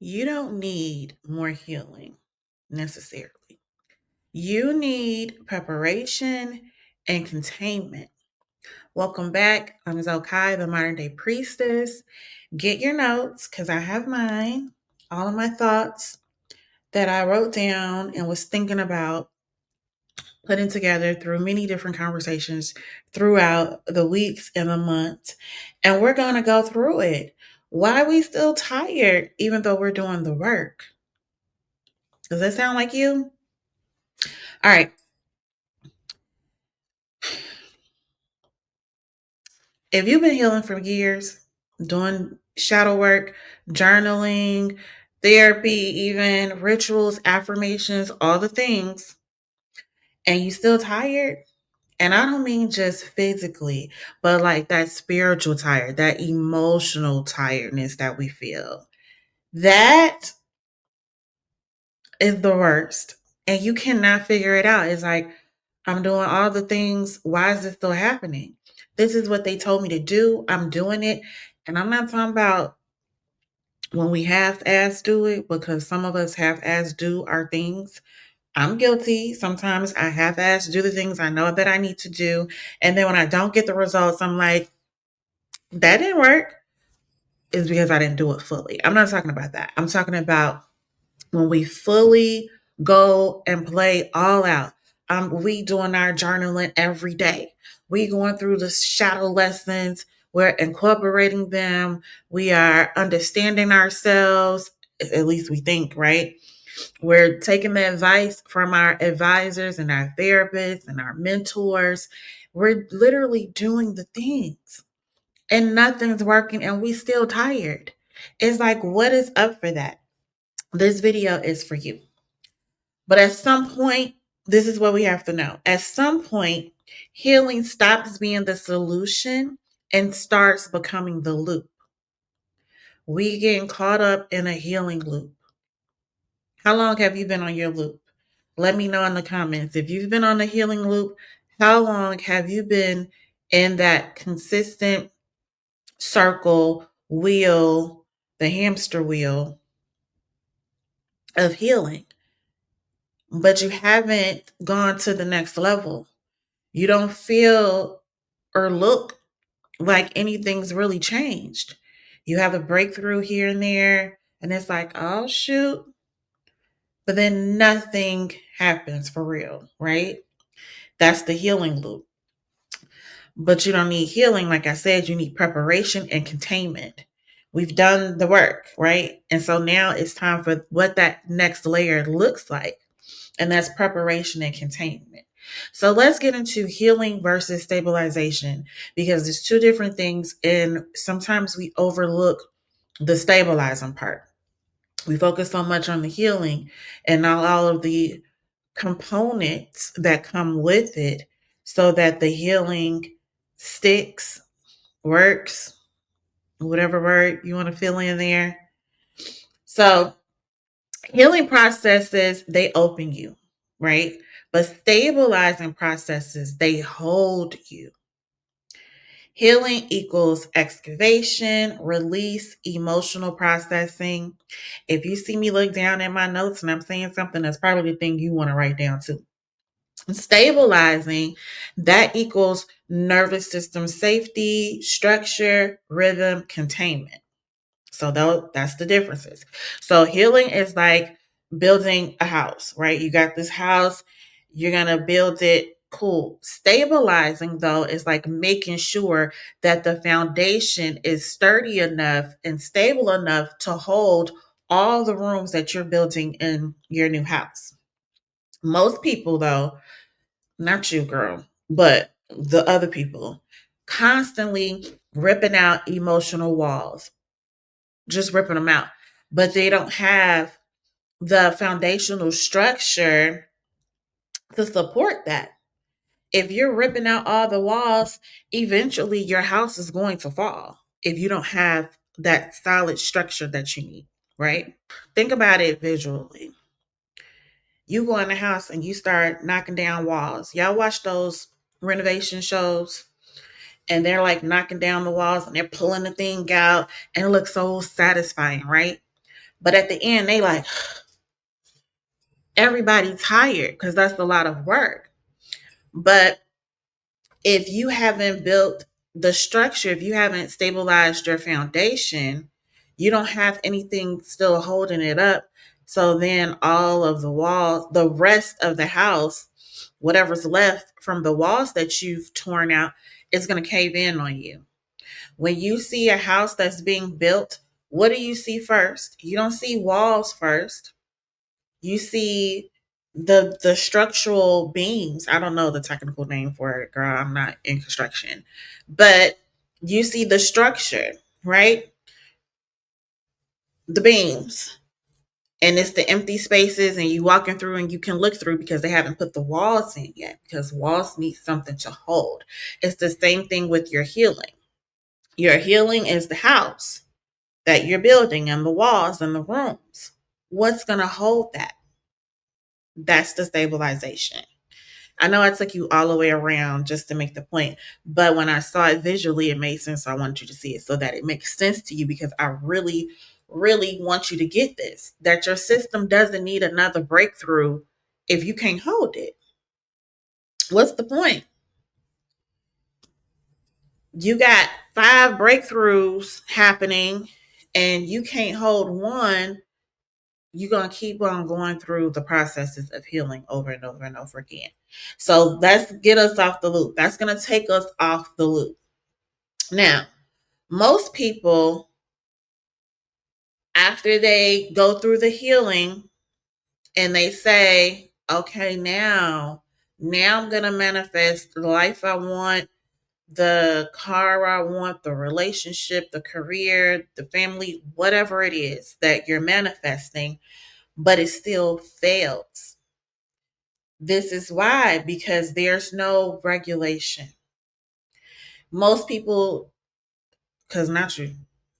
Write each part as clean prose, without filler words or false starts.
You don't need more healing necessarily. You need preparation and containment. Welcome back. I'm Zokai, the modern day priestess. Get your notes because I have mine, all of my thoughts that I wrote down and was thinking about putting together through many different conversations throughout the weeks and the months. And we're going to go through it. Why are we still tired even though we're doing the work? Does that sound like you? All right. If you've been healing for years, doing shadow work, journaling, therapy, even rituals, affirmations, all the things, and you still tired, and I don't mean just physically, but like that spiritual tired, that emotional tiredness that we feel. That is the worst. And you cannot figure it out. It's like, I'm doing all the things. Why is this still happening? This is what they told me to do. I'm doing it. And I'm not talking about when we half-ass do it, because some of us half-ass do our things. I'm guilty. Sometimes I half-ass do the things I know that I need to do. And then when I don't get the results, I'm like, that didn't work. It's because I didn't do it fully. I'm not talking about that. I'm talking about when we fully go and play all out. We doing our journaling every day. We going through the shadow lessons. We're incorporating them. We are understanding ourselves. At least we think, right? We're taking the advice from our advisors and our therapists and our mentors. We're literally doing the things and nothing's working and we still tired. It's like, what is up for that? This video is for you. But at some point, this is what we have to know. At some point, healing stops being the solution and starts becoming the loop. We getting caught up in a healing loop. How long have you been on your loop? Let me know in the comments. If you've been on a healing loop, how long have you been in that consistent circle, wheel, the hamster wheel of healing? But you haven't gone to the next level. You don't feel or look like anything's really changed. You have a breakthrough here and there, and it's like, oh, shoot. But then nothing happens for real, right? That's the healing loop. But you don't need healing. Like I said, you need preparation and containment. We've done the work, right? And so now it's time for what that next layer looks like. And that's preparation and containment. So let's get into healing versus stabilization, because there's two different things. And sometimes we overlook the stabilizing part. We focus so much on the healing and not all of the components that come with it so that the healing sticks, works, whatever word you want to fill in there. So healing processes, they open you, right? But stabilizing processes, they hold you. Healing equals excavation, release, emotional processing. If you see me look down at my notes and I'm saying something, that's probably the thing you want to write down too. Stabilizing, that equals nervous system safety, structure, rhythm, containment. So that's the differences. So healing is like building a house, right? You got this house, you're going to build it. Cool. Stabilizing, though, is like making sure that the foundation is sturdy enough and stable enough to hold all the rooms that you're building in your new house. Most people, though, not you, girl, but the other people, constantly ripping out emotional walls, just ripping them out. But they don't have the foundational structure to support that. If you're ripping out all the walls, eventually your house is going to fall if you don't have that solid structure that you need, right? Think about it visually. You go in the house and you start knocking down walls. Y'all watch those renovation shows and they're like knocking down the walls and they're pulling the thing out and it looks so satisfying, right? But at the end, they like, everybody's tired because that's a lot of work. But if you haven't built the structure, if you haven't stabilized your foundation, you don't have anything still holding it up. So then all of the walls, the rest of the house, whatever's left from the walls that you've torn out, is going to cave in on you. When you see a house that's being built, what do you see first? You don't see walls first. You see the structural beams. I don't know the technical name for it, girl. I'm not in construction. But you see the structure, right? The beams. And it's the empty spaces, and you walking through and you can look through because they haven't put the walls in yet, because walls need something to hold. It's the same thing with your healing. Your healing is the house that you're building and the walls and the rooms. What's going to hold that? That's the stabilization. I know I took you all the way around just to make the point, but when I saw it visually, it made sense. So I wanted you to see it so that it makes sense to you, because I really, really want you to get this, that your system doesn't need another breakthrough if you can't hold it. What's the point? You got 5 breakthroughs happening and you can't hold one. You're going to keep on going through the processes of healing over and over and over again. So let's get us off the loop. That's going to take us off the loop. Now, most people, after they go through the healing and they say, okay, now I'm going to manifest the life I want, the car I want, the relationship, the career, the family, whatever it is that you're manifesting, but it still fails. This is why, because there's no regulation. Most people, because not true,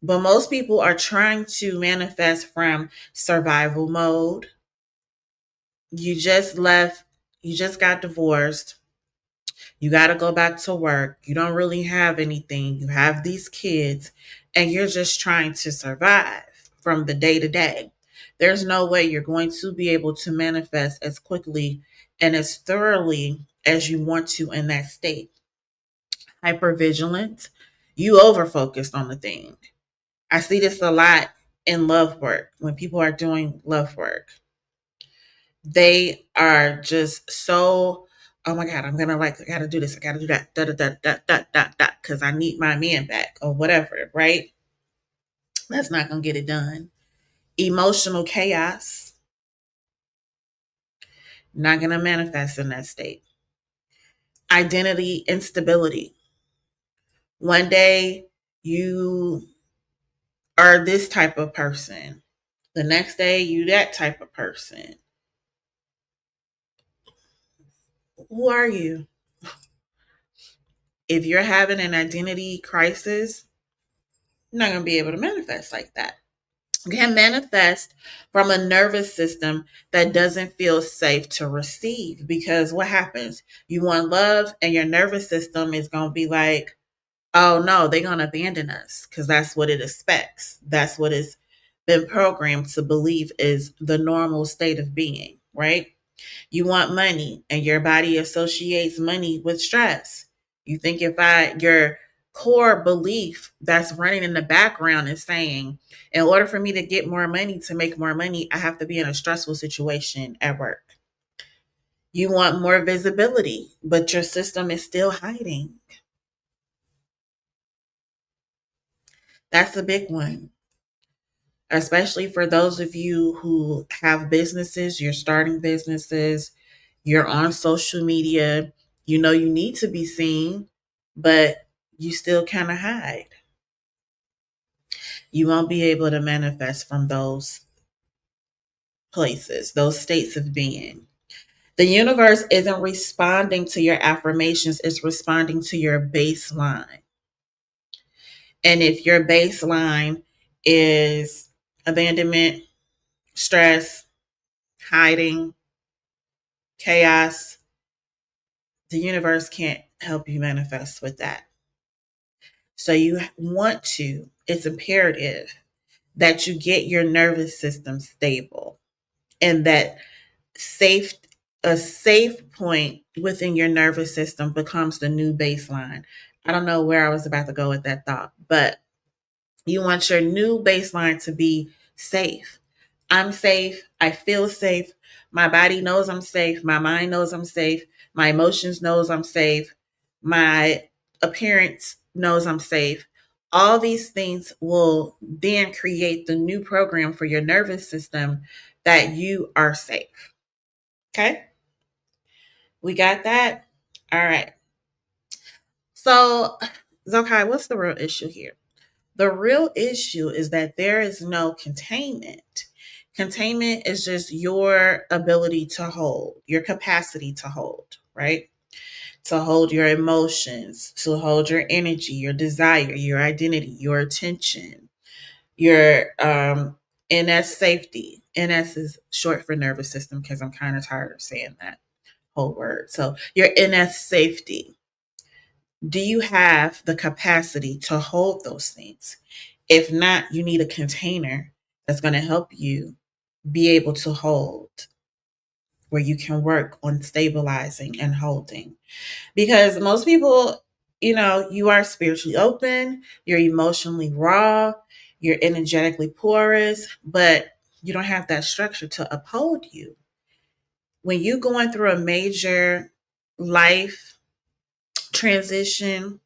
but most people are trying to manifest from survival mode. You just left, you just got divorced, you got to go back to work, you don't really have anything, you have these kids, and you're just trying to survive from the day to day. There's no way you're going to be able to manifest as quickly and as thoroughly as you want to in that state. Hypervigilant, you over focused on the thing. I see this a lot in love work. When people are doing love work, they are just so, oh my God, I'm gonna like, I gotta do this, I gotta do that, da da da da da da da, because I need my man back or whatever, right? That's not gonna get it done. Emotional chaos, not gonna manifest in that state. Identity instability. One day you are this type of person, the next day you that type of person. Who are you? If you're having an identity crisis, you're not going to be able to manifest like that. You can manifest from a nervous system that doesn't feel safe to receive, because what happens? You want love, and your nervous system is going to be like, oh no, they're going to abandon us, because that's what it expects. That's what it's been programmed to believe is the normal state of being, right? You want money, and your body associates money with stress. You think your core belief that's running in the background is saying, in order for me to get more money, to make more money, I have to be in a stressful situation at work. You want more visibility, but your system is still hiding. That's a big one, especially for those of you who have businesses, you're starting businesses, you're on social media, you know you need to be seen, but you still kind of hide. You won't be able to manifest from those places, those states of being. The universe isn't responding to your affirmations, it's responding to your baseline. And if your baseline is abandonment, stress, hiding, chaos, the universe can't help you manifest with that. So you want to, it's imperative that you get your nervous system stable, and that safe a safe point within your nervous system becomes the new baseline. I don't know where I was about to go with that thought, but you want your new baseline to be safe. I'm safe. I feel safe. My body knows I'm safe. My mind knows I'm safe. My emotions knows I'm safe. My appearance knows I'm safe. All these things will then create the new program for your nervous system that you are safe. Okay? We got that? All right. So, Zokai, what's the real issue here? The real issue is that there is no containment. Containment is just your ability to hold, your capacity to hold, right? To hold your emotions, to hold your energy, your desire, your identity, your attention, your NS safety. NS is short for nervous system because I'm kind of tired of saying that whole word. So your NS safety. Do you have the capacity to hold those things? If not, you need a container that's going to help you be able to hold, where you can work on stabilizing and holding. Because most people, you are spiritually open, you're emotionally raw, you're energetically porous, but you don't have that structure to uphold you. When you're going through a major life transition,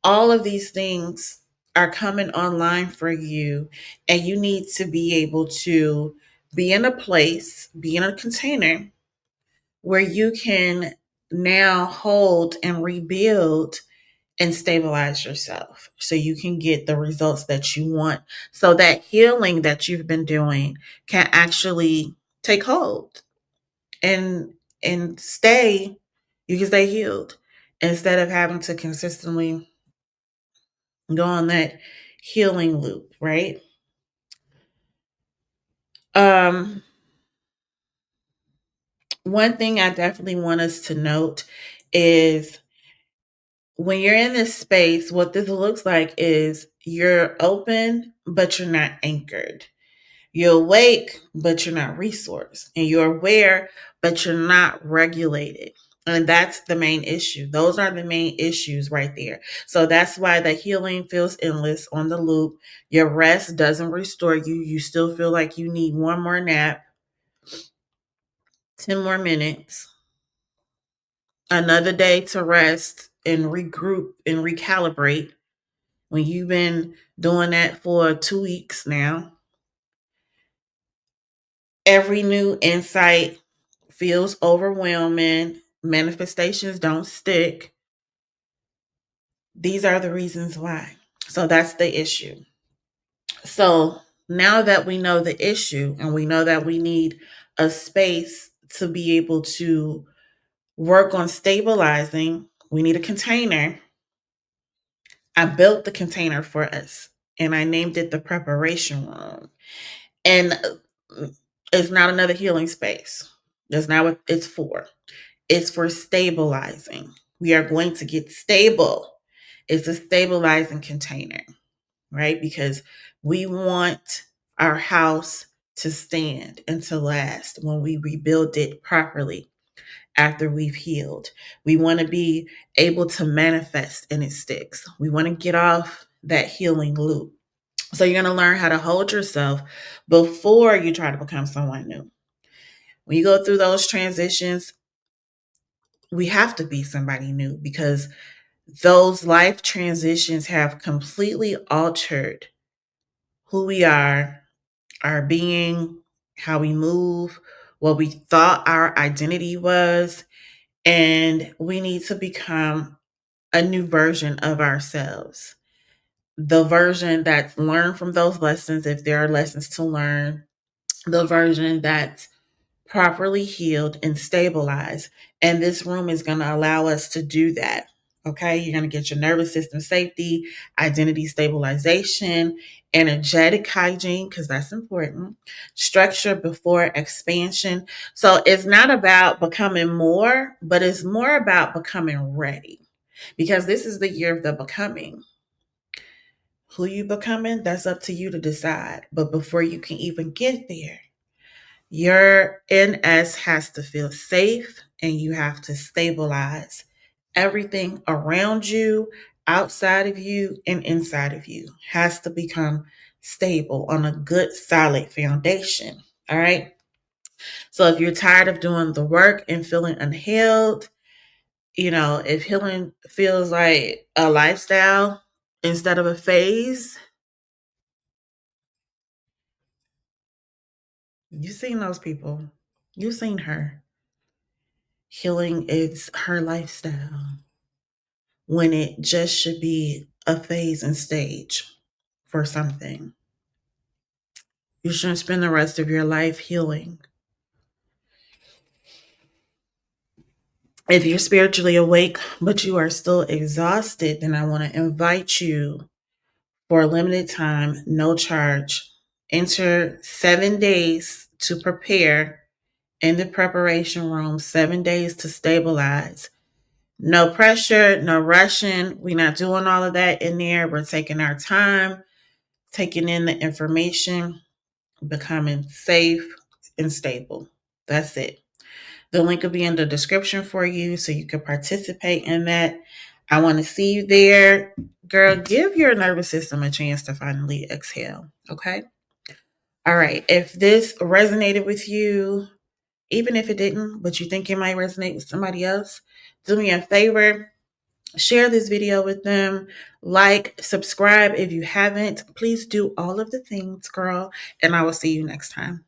all of these things are coming online for you, and you need to be able to be in a place, be in a container where you can now hold and rebuild and stabilize yourself so you can get the results that you want, so that healing that you've been doing can actually take hold and stay, you can stay healed instead of having to consistently go on that healing loop, right? Um, One thing I definitely want us to note is when you're in this space, what this looks like is you're open, but you're not anchored. You're awake, but you're not resourced. And you're aware, but you're not regulated. And that's the main issue. Those are the main issues right there. So that's why the healing feels endless on the loop. Your rest doesn't restore you. You still feel like you need one more nap, 10 more minutes, another day to rest and regroup and recalibrate. When you've been doing that for 2 weeks now, every new insight feels overwhelming. Manifestations don't stick. These are the reasons why. So that's the issue. So now that we know the issue and we know that we need a space to be able to work on stabilizing, we need a container. I built the container for us and I named it the preparation room. And it's not another healing space. That's not what it's for. It's for stabilizing. We are going to get stable. It's a stabilizing container, right? Because we want our house to stand and to last when we rebuild it properly after we've healed. We want to be able to manifest and it sticks. We want to get off that healing loop. So you're going to learn how to hold yourself before you try to become someone new. When you go through those transitions, we have to be somebody new because those life transitions have completely altered who we are, our being, how we move, what we thought our identity was, and we need to become a new version of ourselves. The version that's learned from those lessons, if there are lessons to learn, the version that's properly healed and stabilized. And this room is going to allow us to do that. Okay, you're going to get your nervous system safety, identity stabilization, energetic hygiene, because that's important, structure before expansion. So it's not about becoming more, but it's more about becoming ready, because this is the year of the becoming. Who you becoming, that's up to you to decide. But before you can even get there, your NS has to feel safe and you have to stabilize everything around you, outside of you, and inside of you has to become stable on a good, solid foundation. All right. So if you're tired of doing the work and feeling unhealed, if healing feels like a lifestyle instead of a phase, you've seen those people. You've seen her. Healing is her lifestyle when it just should be a phase and stage for something. You shouldn't spend the rest of your life healing. If you're spiritually awake, but you are still exhausted, then I want to invite you for a limited time, no charge. Enter 7 days to prepare in the preparation room, 7 days to stabilize. No pressure, no rushing. We're not doing all of that in there. We're taking our time, taking in the information, becoming safe and stable. That's it. The link will be in the description for you so you can participate in that. I want to see you there. Girl, give your nervous system a chance to finally exhale. Okay. All right. If this resonated with you, even if it didn't, but you think it might resonate with somebody else, do me a favor. Share this video with them. Like, subscribe if you haven't. Please do all of the things, girl. And I will see you next time.